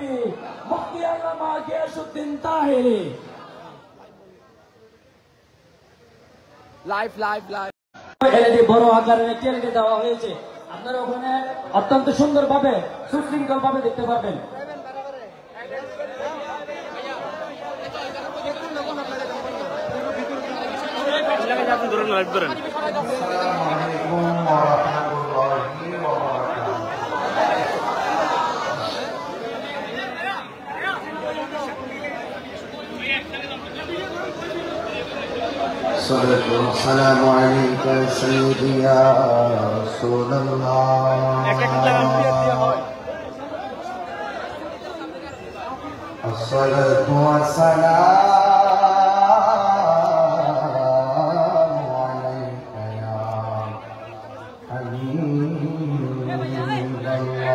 শিল্পী মুফতি আল্লামা Giasuddin Taheri. Live LED বড় আকারের একটি এলইডি দেওয়া হয়েছে। আপনারা ওখানে অত্যন্ত সুন্দরভাবে সুশৃঙ্খল ভাবে দেখতে পারবেন। السلام عليك سيدي يا رسول الله. الصلاة والسلام عليك يا حبيب الله.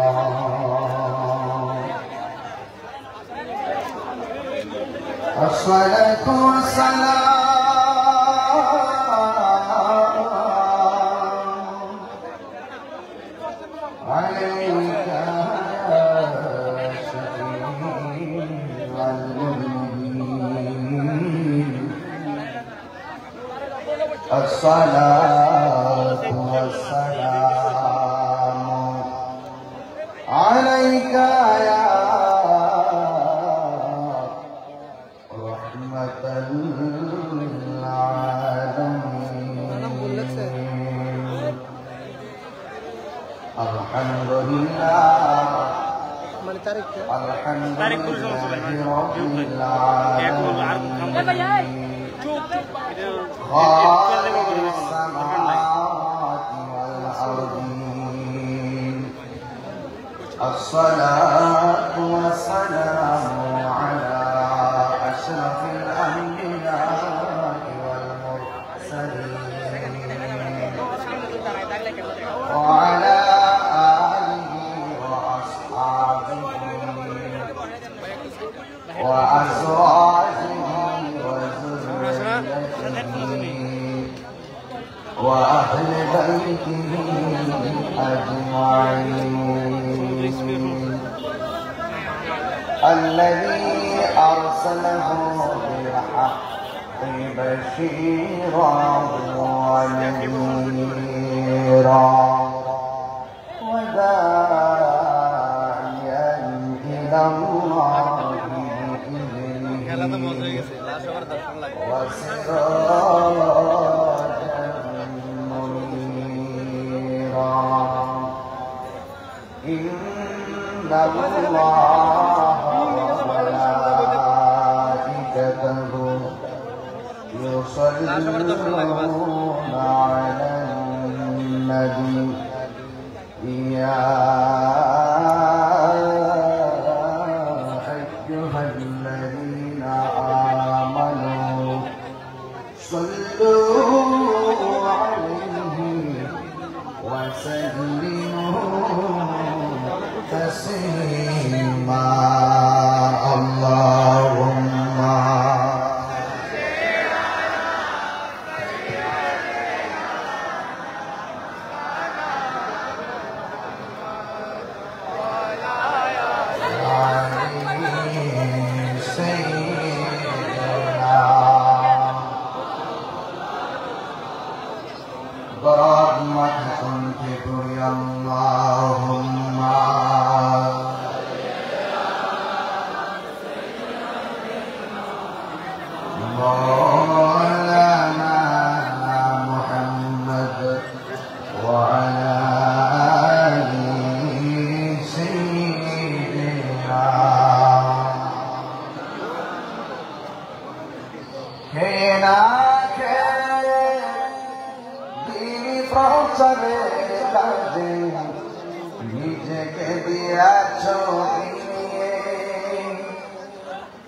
الصلاة والسلام الصلاة والسلام عليك يا رحمة للعالمين. الحمد لله الحمد لله رب العالمين. خالق السماوات والأرضين. الصلاة والسلام على أشرف الأنبياء والمرسلين وعلى آله وأصحابه وأزواجه وأهل بيته أجمعين. الذي أرسله بالحق بشيرا ونذيرا وداعيا إلى الله بإذنه وسراجا إن الله وملائكته يصلون على النبي يا أيها الذين آمنوا صلوا عليه وسلموا تسليما. اللهم নিজেকে দিয়াছ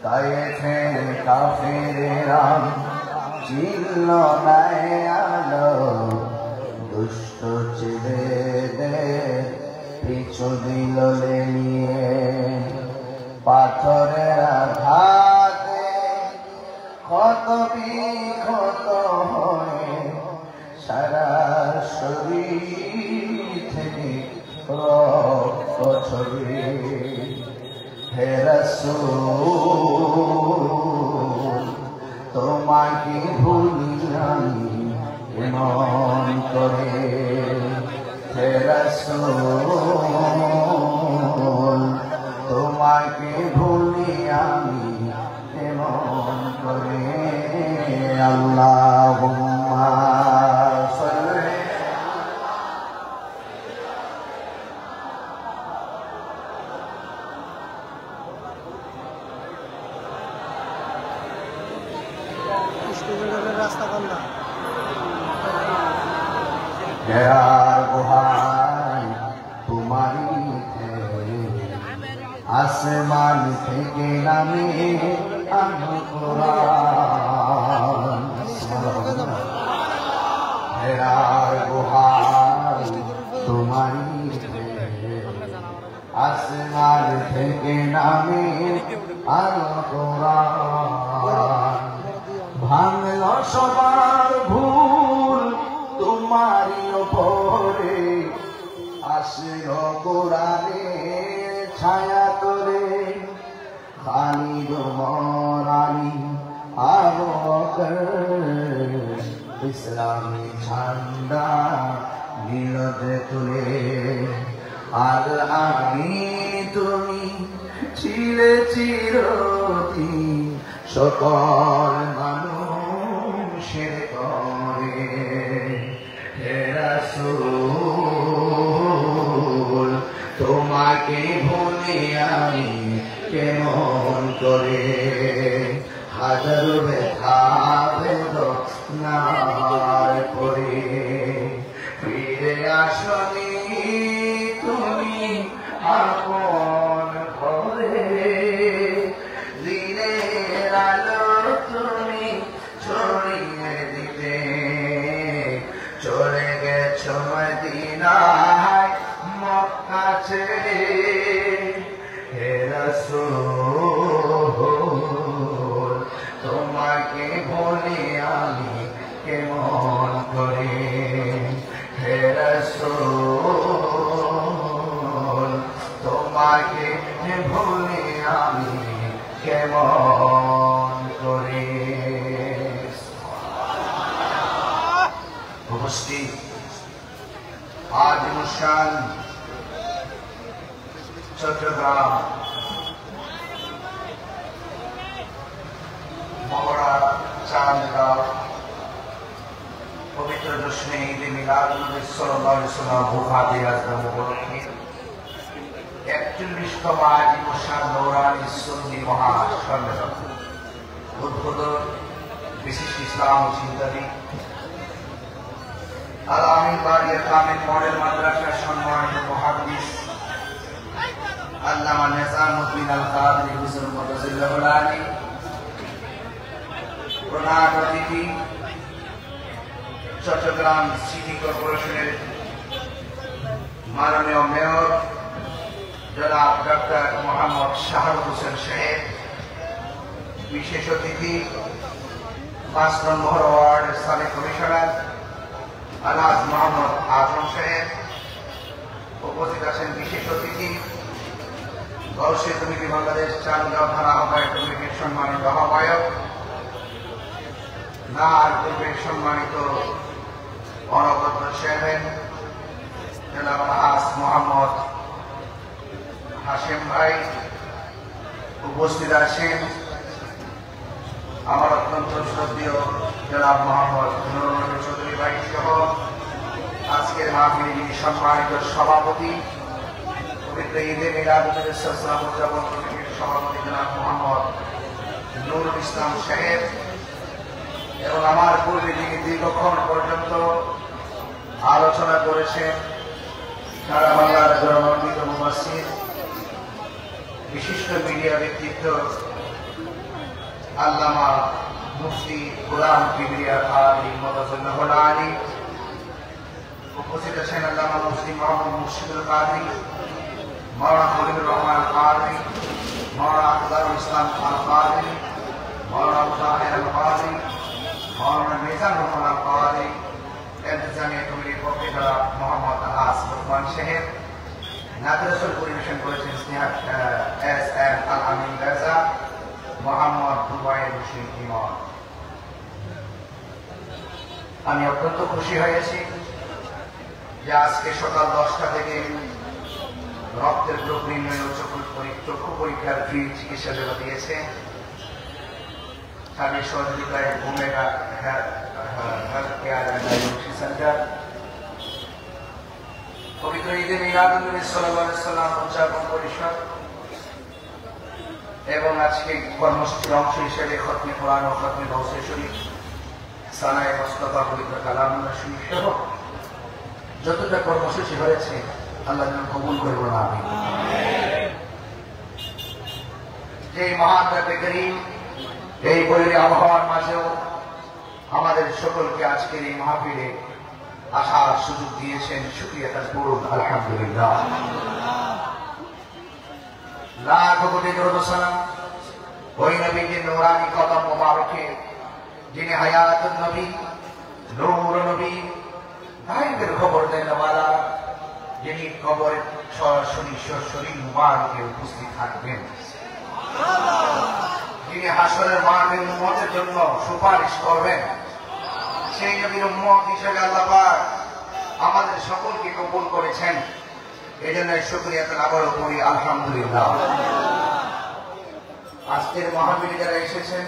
তাইফের কাফেরেরা চিনল না আলো দুষ্ট ছেলেদের পিছু দিল নিয়ে পাথরের আঘাতে ক্ষত বিক্ষত হয়ে সারা শরীর থেকে রক্ত ছড়িয়ে হে রাসূল তোমাকে ভুলি আমি কেমন করে হে রাসূল তোমাকে ভুলি আমি কেমন করে আল্লাহুম্মা সাল্লি রাস্তা কান্না হেরার গুহায় তোমারি আসমান থেকে নামে আনো কোরআন হেরার গুহায় তোমারি আসমান থেকে নামে আনো কোরআন ভাঙল সবার ভুল তোমারি ওপরে আসল কোরআনে ছায়া তোরে খালিদ মরানি আবু বকর ইসলামী ঝান্ডা নীলদে তুলে আর আমি তুমি ছিলে চিরদিন সকল মানুষের করে হে রাসূল তোমাকে ভুলি আমি কেমন করে হাজারো ব্যথা বেদনার পরে ফিরে আসনি তুমি আপন ঘরে দিনের আলো তুমি ছড়িয়ে দিতে চলে গেছো মদিনায় মক্কা ছেড়ে হে রাসূল তোমাকে ভুলি আমি কেমন করে হে রাসূল তোমাকে ভুলি আমি কেমন করে উপস্থিত আজ অনুষ্ঠান চট্টগ্রাম মহড়া চাঁদগাঁও পবিত্র জশ্নে ঈদে মিলাদুন্নবী সাল্লাল্লাহু আলাইহি ওয়াসাল্লাম ভূভাগে আজম উপলক্ষে 41তম আজ অনুষ্ঠান নৌরানি সুন্নি মহাসম্মেলন উদ্বোধন বিশিষ্ট ইসলাম চিন্তাবিদ আল-আমিন বাড়িয়া কামিল মডেল মাদ্রাসার সম্মানিত মুহাদ্দিস আল্লামা নিজামউদ্দিন আল-কাদরি হুজুর মুতাজিল্লাহুল আলী প্রধান অতিথি চট্টগ্রাম সিটি কর্পোরেশনের মাননীয় মেয়র জনাব ডক্টর মোহাম্মদ শাহরুখ হোসেন সাহেব বিশেষ অতিথি 5 নম্বর ওয়ার্ডের সাবেক কমিশনার আলহাজ মোহাম্মদ আজম সাহেব উপস্থিত আছেন বিশেষ অতিথি গৌসে কমিটি বাংলাদেশ চাঁদগাঁও থানা আহ্বায়ক কমিটির সম্মানিত আহ্বায়ক নার কমিটির সম্মানিত অনবদ্র চেয়ারম্যান জনাব আলহাজ মোহাম্মদ হাশেম ভাই উপস্থিত আছেন আমার অত্যন্ত শ্রদ্ধেয় জনাব মোহাম্মদ নুরুল নবী চৌধুরী ভাই সহ আজকের মাহফিলে যিনি সম্মানিত সভাপতি পবিত্র ঈদে মিলাদুন্নবী সাল্লাল্লাহু আলাইহি ওয়াসাল্লাম কমিটির সভাপতি জনাব মোহাম্মদ নুরুল ইসলাম সাহেব এবং আমার পূর্বে যিনি দীর্ঘক্ষণ পর্যন্ত আলোচনা করেছেন সারা বাংলার জনমন্ডিত মুফাসসির বিশিষ্ট মিডিয়া ব্যক্তিত্ব আল্লামা মুফতি গোলাম কিবরিয়া কাদরি মুতাজিল্লাহুল আলী উপস্থিত আছেন আল্লামা মুফতি মোহাম্মদ মুর্শিদুল কাদরি মাওলানা খলিলুর রহমান কাদরি মাওলানা আকবরুল ইসলাম আল কাদরি মাওলানা মুতাহির আল কাদরি মাওলানা মিজানুর রহমান আল কাদরি ইন্তেজামিয়া কমিটির পক্ষে জনাব মোহাম্মদ আলহাস রহমান সাহেব নাত রাসূল পরিবেশন করেছেন স্নেহা এস এম খুশি ইমান। আমি অত্যন্ত খুশি হয়েছি যে আজকে সকাল 10টা থেকে রক্তের গ্রুপ নির্ণয় ও চক্ষু পরীক্ষার ফ্রি চিকিৎসা সেবা দিয়েছে স্বামী সহযোগিতায় omega health care and diagnostic centre. পবিত্র ঈদে মিলাদুন নবী সাল্লাল্লাহু আলাইহি ওয়াসাল্লাম উদযাপন পরিষদ এবং আজকে কর্মসূচির অংশ হিসেবে খতমে কোরআন ও খতমে গাউসে শরীফ, সানায়ে মুস্তাফা পবিত্র কালামুল্লাহ শরীফ সহ যতটা কর্মসূচি হয়েছে আল্লাহ যেন কবুল করবেন। আমিন। যে মহান রব্বে করিম এই বইয়ের আবহাওয়ার মাঝেও আমাদের সকলকে আজকের এই মাহফিলে আসার সুযোগ দিয়েছেন, শুকরিয়া তার করুন আলহামদুলিল্লাহ। লাখ কোটি দরুদ ও সালাম ওই নবীজির নূরানি কদম মোবারকে যিনি হায়াতুন নবী, নূর নবী, গায়বের খবর দেন ওয়ালা, যিনি কবরের সরাসরি শরীর মুবারকে উপস্থিত থাকবেন, যিনি হাসরের মাঠে উম্মতের জন্য সুপারিশ করবেন, সেই নবীর উম্মত হিসেবে আল্লাহ পাক আমাদের সকলকে কবুল করেছেন। এই জন্য শুকরিয়া আবারও করি আলহামদুলিল্লাহ। আজকের মাহফিলে যারা এসেছেন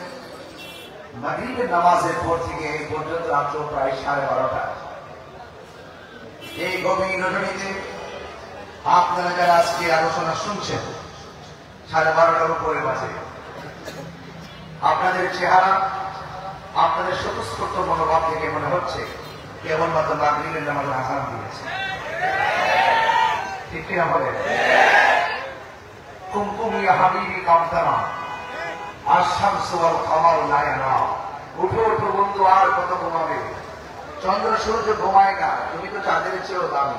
মাগরিবের নামাজের পর থেকে এই পর্যন্ত রাত্র প্রায় 12:30, এই গভীর রজনীতে আপনারা যারা আজকে আলোচনা শুনছেন 12:30 উপরে বাজে, আপনাদের চেহারা, আপনাদের স্বতঃস্ফূর্ত মনোভাব থেকে মনে হচ্ছে কেবলমাত্র মাগরিবের নামাজের আযান দিয়েছে। ঠিক কিনা বলেন? কুমকুম ইয়া হাবিবি কামতানা আশ-শামসু ওয়াল কামারু লা ইয়ানাম। উঠো উঠো বন্ধু, আর কত ঘুমাবে? চন্দ্র সূর্য ঘুমায় না, তুমি তো চাঁদের চেয়েও দামি।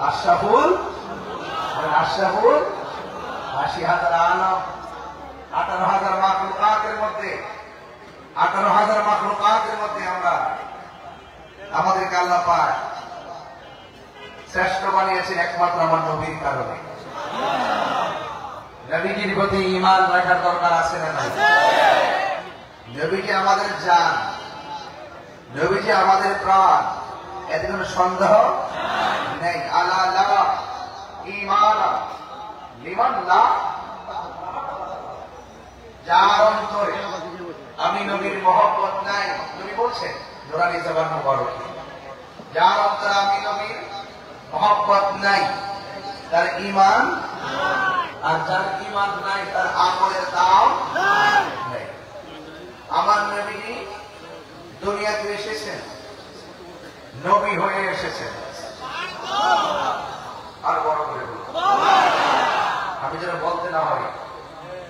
আশরাফুল আশরাফুল ৮০,০০০ আলম, ১৮,০০০ মাখলুকাতের মধ্যে ১৮,০০০ মাখলুকাতের মধ্যে আমরা আমাদেরকে আল্লাহ পাক শ্রেষ্ঠ বানিয়েছেন একমাত্র আমার নবীর কারণে। নবীজির প্রতি ঈমান রাখার দরকার আছে না নাই? নবীজি আমাদের জান, নবীজি আমাদের প্রাণ, এতে কোনো সন্দেহ নেই। আলা লা ঈমান লিমান লা, যার অন্তরে আমি নবীর মহব্বত নাই, নবী বলছেন নুরানি জবান মুবারক, যার অন্তরে আমি নবীর মহব্বত নাই তার ঈমান, আর যার ঈমান নাই তার আমলের দাম নাই। আমার নবী দুনিয়াতে এসেছেন, নবী হয়ে এসেছেন। আর বড় করে বলুন, আমি যেন বলতে না হয়,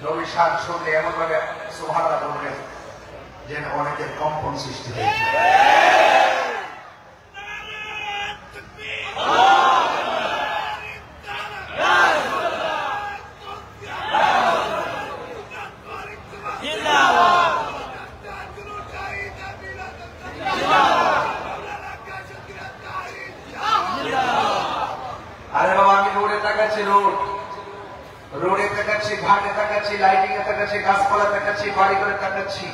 নবী শান শুনলে এমন ভাবে সুবহানাল্লাহ বলবেন যেন অনেকের কম্পন সৃষ্টি হয়েছে। আরে বাবা, আমি রোডে তাকাচ্ছি, রোডে তাকাচ্ছি, ঘাটে তাকাচ্ছি, লাইটিং এ তাকাচ্ছি, গাছপালা তাকাচ্ছি, বাড়ি করে তাকাচ্ছি,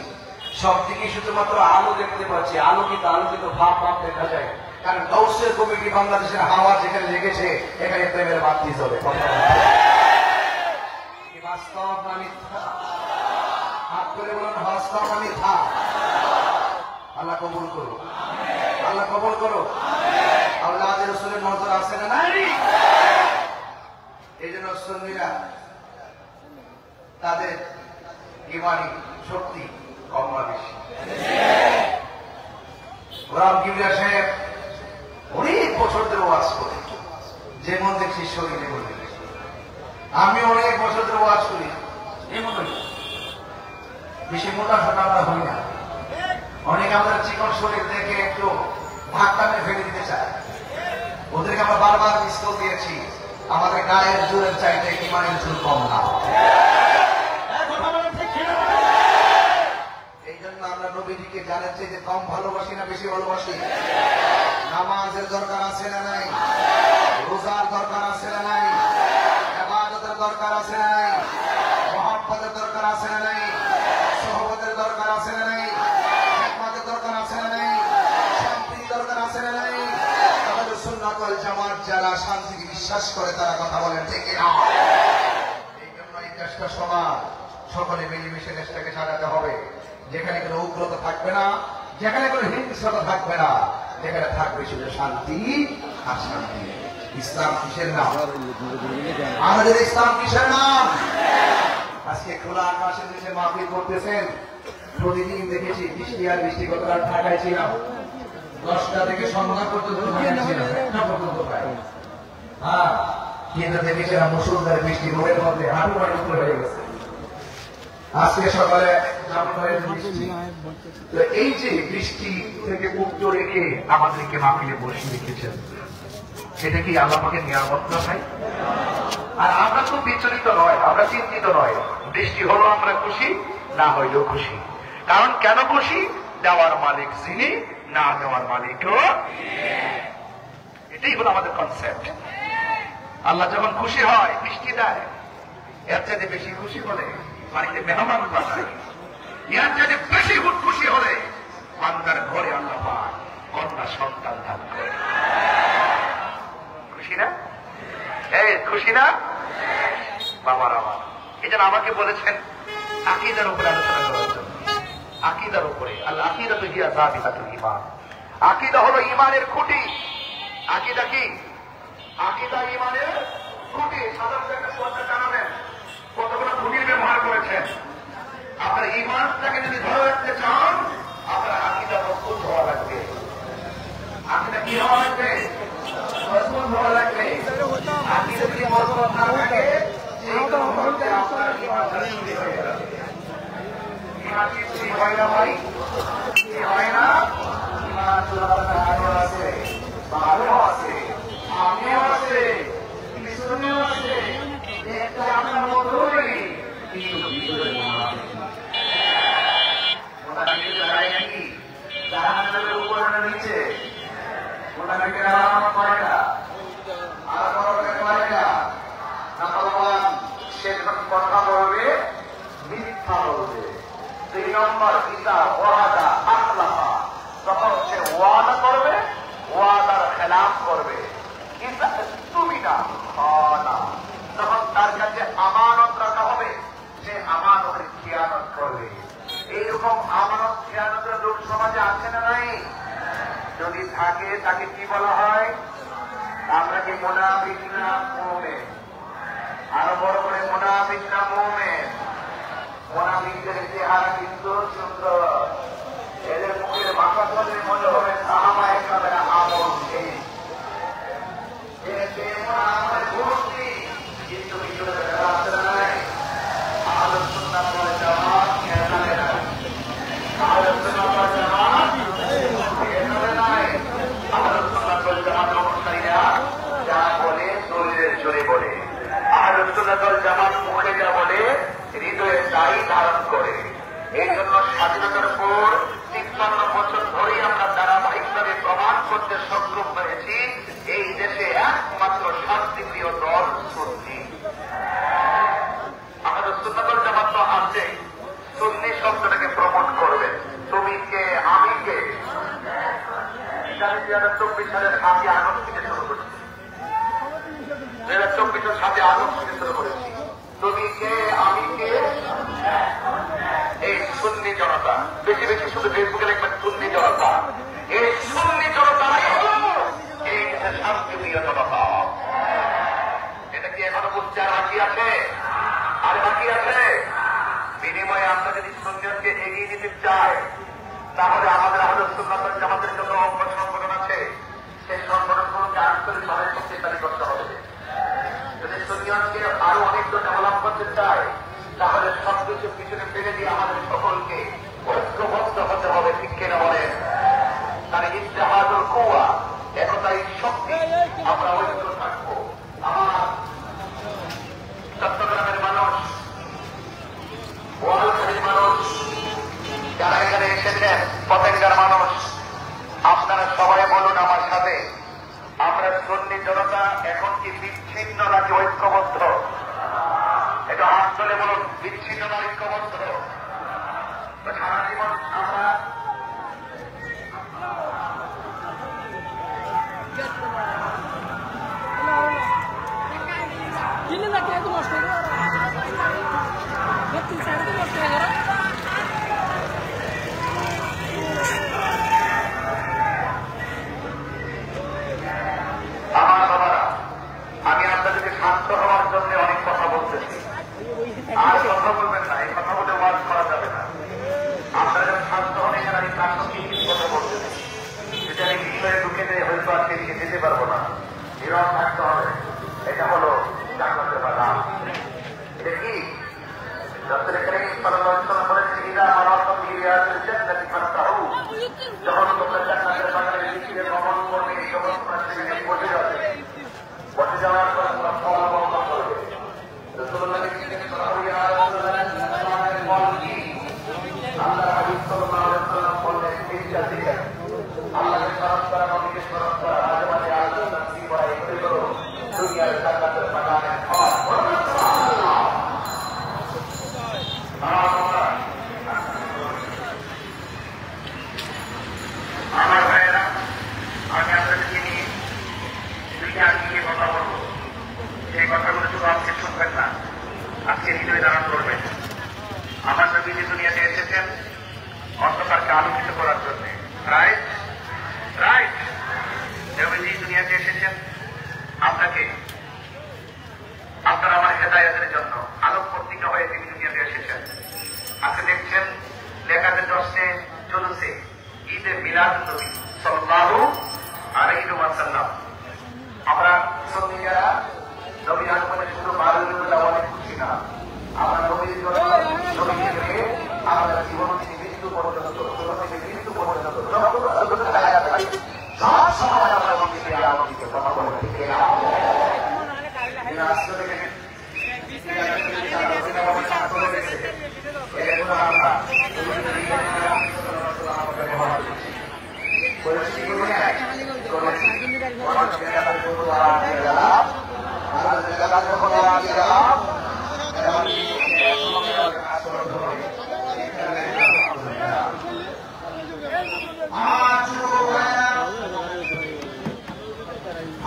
সব দিকে শুধুমাত্র আলো দেখতে পাচ্ছি। আলোকিত আলোকিত ভাব ভাব দেখা যায়, কারণ গাউসের কমিটি বাংলাদেশের হাওয়া যেখানে লেগেছে এখানে প্রেমের বাতি জ্বলে। বাস্তব না মিথ্যা? হাত করে বলুন বাস্তব না মিথ্যা? আল্লাহ কবুল করো, আল্লাহ কবুল করো। আল্লাহ রাসূলের নজর আছে না নাই? এই জন্য সুন্নিরা তাদের ঈমানি শক্তি কম না বেশি। গোলাম কিবরিয়া সাহেব অনেক বছর ধরে ওয়াজ করে, যেমন দেখছি শরীরে বলে, আমি অনেক বছর ধরে ওয়াজ করি, এমন বেশি মোটা সোটা আমরা হই না। অনেকে আমাদের চিকন শরীর দেখে একটু ধাক্কা মেরে ফেলে দিতে চায়, ওদেরকে আমরা বারবার মিসকল দিয়েছি, আমাদের গায়ের জোরের চাইতে ঈমানের জোর কম না। এই জন্য আমরা নবীজিকে জানার চাইতে কম ভালোবাসি না বেশি ভালোবাসি? নামাজের দরকার আছে না নাই? রোজার দরকার আছে না নাই? ইবাদতের দরকার আছে না নাই? মহব্বতের দরকার আছে না নাই? সহবতের দরকার আছে না নাই? হিকমতের দরকার আছে না নাই? শান্তির দরকার আছে না নাই? তাহলে সুন্নাত ওয়াল জামাত যারা শান্তিকে বিশ্বাস করে তারা কথা বলেন ঠিক না? এই জন্য এই দেশটা সবার সকলে মিলেমিশে দেশটাকে সাজাতে হবে, যেখানে কোনো উগ্রতা থাকবে না, যেখানে কোনো হিংস্রতা থাকবে না, যেখানে থাকবে শুধু শান্তি আর শান্তি। ইসলাম কিসের নাম? আমাদের ইসলাম কিসের নাম? আজকে খোলা আকাশের নিচে মাহফিল করতেছেন, প্রতিদিন দেখেছি বৃষ্টি আর বৃষ্টি। গতকাল ঢাকায় ছিলাম, 10টা থেকে সন্ধ্যা পর্যন্ত ছিলাম, 1টা পর্যন্ত প্রায়। হ্যাঁ, কিন্তু দেখেছিলাম মুসুলধারে বৃষ্টি, রোডের মধ্যে হাঁটু পানি উপরে হয়ে গেছে। আজকে সকালে এই যে বৃষ্টি থেকে মুক্ত রেখে আমাদেরকে মাহফিলে বসিয়ে রেখেছেন, সেটা কি আল্লাহ পাকের নিয়ামত না ভাই? আর আমরা খুব বিচলিত নয়, আমরা চিন্তিত নয়। বৃষ্টি হলো আমরা খুশি, না হইলেও খুশি। কারণ কেন খুশি? দেওয়ার মালিক যিনি, না দেওয়ার মালিকও। এটাই হলো আমাদের কনসেপ্ট। আল্লাহ যখন খুশি হয় বৃষ্টি দেয়, এর চাইতে বেশি খুশি হলে বাড়িতে মেহমান পাঠায়, এর চাইতে বেশি খুশি হলে বান্দার ঘরে আল্লাহ পাক কন্যা সন্তান দান করে। খুশি না? এই খুশি না বাবার আমার? এই জন্য আমাকে বলেছেন আকীদার উপরে আলোচনা করার জন্য। আকীদার উপরে, আল আকীদাতু হিয়া যাবিতাতুল ঈমান। আকীদা হলো ঈমানের খুঁটি। আকীদা কি? আকীদা ঈমানের খুঁটি। সাধারণত একটা কথা জানাবেন, কতগুলো খুঁটির ব্যবহার করেছেন। আপনার ঈমানটাকে যদি ধরে রাখতে চান, আপনার আকীদা মজবুত হওয়া লাগবে। আকীদা কি হওয়া লাগবে? মজবুত হওয়া লাগবে। আকীদা যদি মজবুত না থাকে, সেই মুহূর্তে আপনার ঈমানটা চুরি হয়ে যাবে। ঈমান কি চুরি হয় না ভাই? কি হয় না? ঈমান আল্লাহর আছে, ভালো আছে, আমিও আছে, মিশনেও আছে, একটা আপনার মতোই, কিন্তু ভিতরে মোনাফিকের জায়গা কি? জাহান্নামের উপরে না নিচে? মোনাফিকের আলামত কয়টা? আর বড়দের কয়টা? নাম্বার 1, সে যখন কথা বলবে মিথ্যা বলবে। 2 নম্বর, ইদা ওয়াদা আখলাফা, তখন সে ওয়াদা করবে, ওয়াদার খেলাফ করবে। কিন্তু তুমি না, তখন তার কাছে আমানত রাখা হবে, সে আমানতের খেয়ানত করবে। এইরকম আমানত খেয়ানতের লোক সমাজে আছে না নাই? যদি থাকে, তাকে কি বলা হয়? আমরা কি মুনাফিক না মুমিন? আরো বড় করে মুনাফিক না মুমিন? মুনাফিকদের চেহারা কিন্তু সুন্দর, এদের মুখের ভাষা শুনলে মনে হবে সাহাবায়ে কেরামের আমল শেষ। আমাদের ভর্তি, কিন্তু ভিতরে আছে না নাই? আহলে সুন্নাত ওয়াল জামাত এখানে নাই। আহলে সুন্নাত ওয়াল জামাত এখানে নাই। আহলে সুন্নাত ওয়াল জামাত অনুসারীরা যা বলে দলিলের জোরে বলে। আহলে সুন্নাত ওয়াল জামাত মুখে যা বলে হৃদয়ে তাই ধারণ করে। এই জন্য স্বাধীনতার পর ৫৩ বছর ধরে আমরা ধারাবাহিকভাবে প্রমাণ করতে সক্ষম হয়েছি এই দেশে একমাত্র শান্তিপ্রিয় দল সুন্নি। আমাদের সুন্নাত ওয়াল জামাত তো আছে, সুন্নি শব্দটাকে প্রমোট করবেন। তুমি কে, আমি কে? 2024 সালের 7 আগস্ট থেকে শুরু করেছি। 2024 সালের 7 আগস্ট থেকে শুরু করেছি। তুমি কে, আমি কে? এই সুন্নি জনতা। বেশি বেশি শুধু ফেসবুকে লিখবেন সুন্নি জনতা। এই সুন্নি জনতারাই হল এই দেশের শান্তিপ্রিয় জনতা। এটা কি এখনো বুঝতে আর বাকি আছে? আর বাকি আছে? বিনিময়ে আমরা যদি সুন্নিয়তকে এগিয়ে নিতে চাই, তাহলে আমাদের আহলে সুন্নাত ওয়াল জামাতের জন্য সংগঠন আছে, সেই সংগঠনগুলোকে আন্তরিকভাবে শক্তিশালী করতে হবে। যদি সুন্নিয়তকে আরো অনেকটা ডেভেলপ করতে চাই, তাহলে সবকিছু পিছনে ফেলে দিয়ে আমাদের সকলকে ঐক্যবদ্ধ হতে হবে। ঠিক কিনা বলেন? তাহলে ইত্তেহাদুল কুওয়া, একতাই শক্তি, আমরা ঐক্য থাকবো। আমার চট্টগ্রামের মানুষ, বোয়ালখালীর মানুষ, যারা এখানে এসেছেন, পতেঙ্গার মানুষ, আপনারা সবাই বলুন আমার সাথে, আমরা সুন্নি জনতা এখন কি বিচ্ছিন্ন নাকি ঐক্যবদ্ধ? একটু হাত তুলে বলুন বিচ্ছিন্ন ঐক্যবদ্ধ। তো সারা জীবন আমরা আমার বাবারা, আমি আপনাদেরকে শান্ত হওয়ার জন্য অনেক কথা বলতেছি, আর কথা বলবেন না, এই কথা বলে ওয়াজ করা যাবে না। আপনারা যখন শান্ত হন, এখানে আমি প্রাসঙ্গিক কিছু কথা বলতেছি, যেটা আমি বিষয়ে ঢুকে দিয়ে হয়তো আজকে নিয়ে যেতে পারবো না, নীরব থাকতে হবে। এটা হলো জাগ্রত বাধা। এটা কি রাসূল কারীম সাল্লাল্লাহু আলাইহি ওয়াসাল্লাম বলেছেন, ইদা আরাদতুম বিরিয়াতিল জান্নাতি ফাতাহু, যখন তোমরা জান্নাতের বাগানে জিকিরে ভ্রমণ করবে, যখন তোমরা সেখানে বসে যাওয়ার পর তোমরা ফল বহন করবে। রাসূলুল্লাহ জিজ্ঞেস করা হলো, ইয়া রাসূলুল্লাহ, জান্নাতের ফল কি? আল্লাহ হাবিব সাল্লাল্লাহু আলাইহি ওয়াসাল্লাম বললেন, তিনটা জিকির। আল্লাহকে স্মরণ করা, নবীকে স্মরণ করা, মাঝে মাঝে আল্লাহর নাম করা, এগুলো দুনিয়ার জান্নাতের বাগানের ফল। আমার ভাইয়েরা, আমি আপনাদেরকে নিয়ে দুইটা নিয়ে কথা বলবো। সেই কথাগুলো শুধু আজকে শুনবেন না, আজকে হৃদয় ধারণ করবেন। আমার নবী যে দুনিয়াতে এসেছেন অন্ধকারকে আলোকিত করার জন্য, রাইট রাইট। নবীজি দুনিয়াতে এসেছেন আপনাকে, আপনার আমার হেদায়েতের জন্য আলোক পত্রিকা হয়ে তিনি দুনিয়াতে এসেছেন। আজকে দেখছেন লেখাতে চলছে চলছে ঈদে মিলাদুন নবী সাল্লাল্লাহু আলাইহি ওয়াসাল্লাম। আমরা সুন্নি যারা নবীর আগমনে শুধু মারুদুল্লাহ অনেক খুশি না, আমরা নবীর জন্য নবীকে আমাদের জীবন থেকে মৃত্যু পর্যন্ত, মৃত্যু পর্যন্ত সব সময় আমরা নবীকে আলোকিত কথা বলে থাকি। আসলে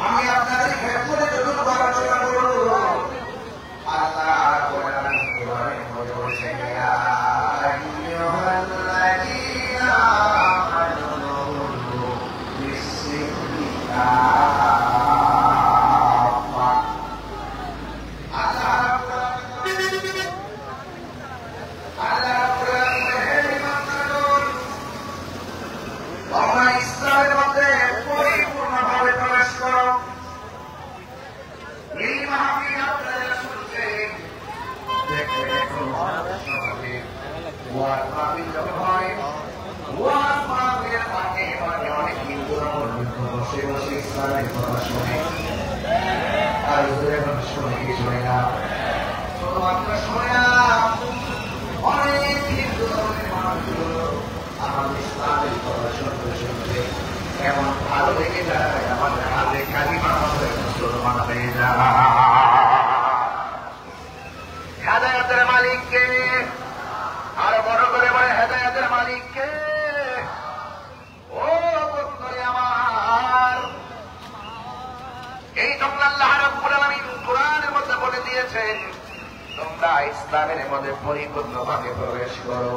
আমি আপনাদের হেডফোনে যতটুকু আলোচনা করব, আল্লাহ কোরআন কোরআনে বলেছে, ইয়া আইয়ুহাল্লাযীনা আমানু বিসমিল্লাহ। আল্লাহ কোরআন তোমরা ইসলামের মধ্যে পরিপূর্ণভাবে প্রবেশ করো। এই মাহফিল আপনারা শুনছেন, দেখবেন এখন সমাজে ওয়াজ মাহফিল যখন হয়, ওয়াজ মাহফিলের মাঠে মাঠে অনেক হিন্দুরা বসে বসে ইসলামের কথা শোনে, আর হুজুরের কথা শোনে কি শোনে না? শুধুমাত্র শোনে না, অনেক হিন্দু ধর্মের মানুষগুলো আমাদের ইসলামের কথা শুনতে শুনতে এমন ভালো লেগে যায়, আমাদের হাতে কালিমা মুসলমান হয়ে যায়। হেদায়েতের মালিককে আরো বড় করে বলে, হেদায়েতের মালিককে। ও বন্ধুরে আমার, এই তোমরা আল্লাহ রাব্বুল আলামিন কোরআনের মধ্যে বলে দিয়েছেন, তোমরা ইসলামের মধ্যে পরিপূর্ণভাবে প্রবেশ করো।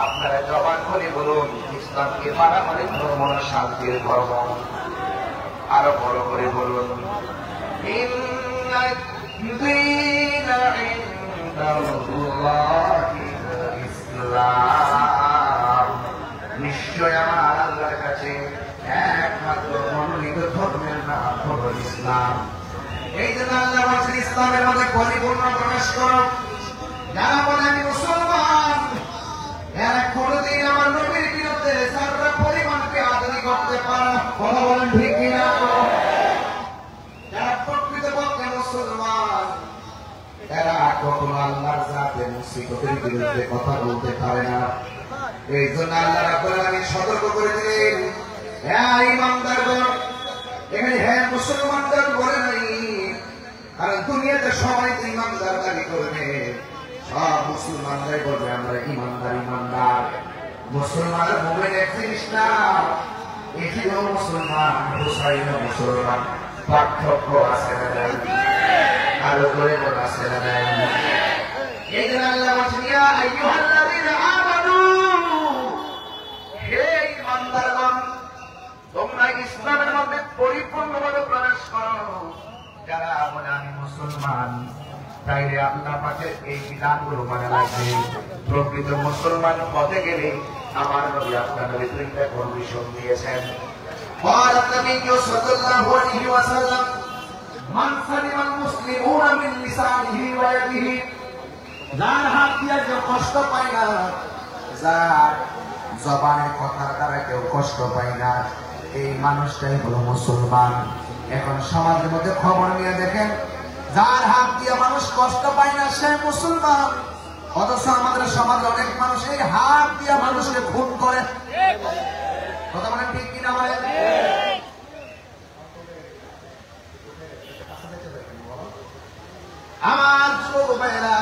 আপনারা জবান করে বলুন, ইসলামকে মানা মানে ধর্ম না, শান্তির ধর্ম। আরো বড় করে বলুন, ইসলাম, নিশ্চয় আমার আল্লাহর কাছে একমাত্র মনোনীত ধর্মের নাম হল ইসলাম। এই জন্য আল্লাহ বলছেন, ইসলামের মধ্যে পরিপূর্ণ প্রবেশ করো। যারা বলে আমি মুসলমান, এরা কোনদিন আমার নবীর বিরুদ্ধে সারা পরিমাণকে আদানি করতে পারে, কথা বলেন ঠিক কিনা? যারা প্রকৃতপক্ষে মুসলমান, এরা কখনো আল্লাহর জাতে মুসিবতের বিরুদ্ধে কথা বলতে পারে না। এই জন্য আল্লাহ রাব্বুল আলামিন সতর্ক করে দিলেন, হ্যাঁ ইমানদারগণ, এখানে হ্যাঁ মুসলমানদের বলে নাই, কারণ দুনিয়াতে সবাই তো ইমানদার দাবি করবে, সব মুসলমানরাই বলবে আমরা ইমানদার ইমানদার। মুসলমান মুমিন এক জিনিস না, এটিও মুসলমান, হুসাইনও মুসলমান, পার্থক্য আছে না নাই? আরো করে বলা আছে না নাই? এই জন্য আল্লাহ বলছেন ইয়া আইয়ুহাল্লাযীনা আমানু, হে ইমানদারগণ, তোমরা ইসলামের মধ্যে পরিপূর্ণভাবে প্রবেশ করো। যারা বলে আমি মুসলমান, তাইলে আল্লাহ পাকের এই বিধানগুলো মানা লাগবে। প্রকৃত মুসলমান হতে গেলে আমার নবী আপনার নবী তিনটা কন্ডিশন দিয়েছেন। قال النبي صلى الله عليه وسلم من سلم المسلمون من لسانه ويده, যার হাত দিয়ে কেউ কষ্ট পায় না, যার জবানের কথার দ্বারা কেউ কষ্ট পায় না, এই মানুষটাই হলো মুসলমান। এখন সমাজের মধ্যে খবর নিয়ে দেখেন, যার হাত দিয়ে মানুষ কষ্ট পায় না সে মুসলমান, অথচ আমাদের সমাজে অনেক মানুষ এই হাত দিয়ে মানুষকে খুন করে। কথা বলেন ঠিক কিনা বলেন? আমার যুবক ভাইরা,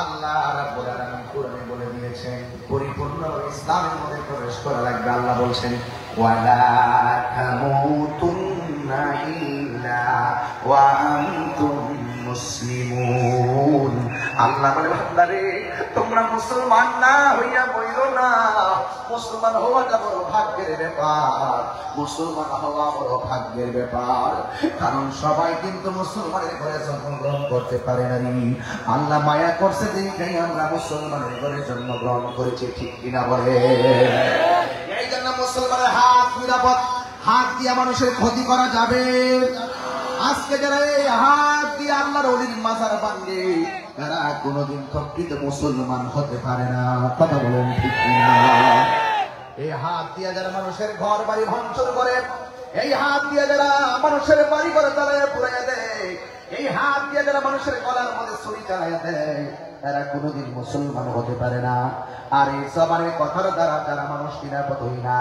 আল্লাহ রাব্বুল আলামিন কোরআনে বলে দিয়েছেন পরিপূর্ণ ইসলামের মধ্যে প্রবেশ করা লাগবে। আল্লাহ বলছেন ওয়ালা তামুতুন্না ইল্লা ওয়া আনতুম মুসলিমুন। আল্লাহ বলে বান্দারে, তোমরা মুসলমান না হইয়া বইরো না। মুসলমান হওয়াটা বড় ভাগ্যের ব্যাপার, মুসলমান হওয়া বড় ভাগ্যের ব্যাপার। কারণ সবাই কিন্তু মুসলমানের ঘরে জন্মগ্রহণ করতে পারে না। আল্লাহ মায়া করছে দেখেই আমরা মুসলমানের ঘরে জন্মগ্রহণ করেছি, ঠিক কিনা বলে? এই জন্য মুসলমানের হাত নিরাপদ, হাত দিয়ে মানুষের ক্ষতি করা যাবে। আজকে যারা এই হাত দিয়ে আল্লাহর ওলির মাজার ভাঙে, তারা কোনোদিন প্রকৃত মুসলমান হতে পারে না। কথা বলেন ঠিক কিনা? এই হাত দিয়ে যারা মানুষের ঘর বাড়ি ভাঙচুর করে, এই হাত দিয়ে যারা মানুষের বাড়ি ঘরে জ্বালায় পুড়াইয়া দেয়, এই হাত দিয়ে যারা মানুষের গলার মধ্যে ছুরি চালাইয়া দেয়, তারা কোনোদিন মুসলমান হতে পারে না। আর এই জবানের কথার দ্বারা যারা মানুষ নিরাপদ হই না,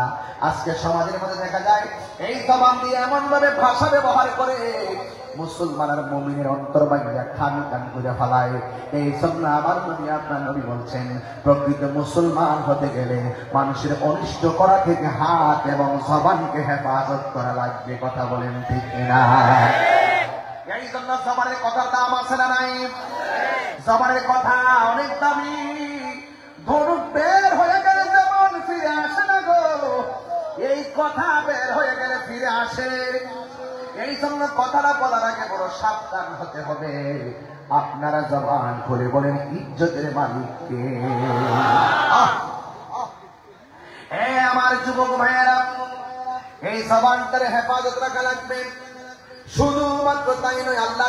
আজকে সমাজের মধ্যে দেখা যায় এই জবান দিয়ে এমন ভাবে ভাষা ব্যবহার করে মুসলমান আর মুমিনের অন্তর বাইরে খান খান করে ফেলায়। এই জন্য আমার নবী আপনার নবী বলছেন প্রকৃত মুসলমান হতে গেলে মানুষের অনিষ্ট করা থেকে হাত এবং জবানকে হেফাজত করা লাগবে। কথা বলেন ঠিক কিনা? এই জন্য জবানের কথার দাম আছে না নাই? জবানের কথা অনেক দামি। ধনুক বের হয়ে গেলে যেমন ফিরে আসে না গো, এই কথা বের হয়ে গেলে ফিরে আসে। এই জন্য কথাটা বলার আগে বড় সাবধান হতে হবে। আপনারা জবান খুলে বলেন ইজ্জতের মালিককে। আমার যুবক ভাইয়েরা, এই জবানটার হেফাজত রাখা লাগবে। শুধুমাত্র তাই নয়, আল্লাহ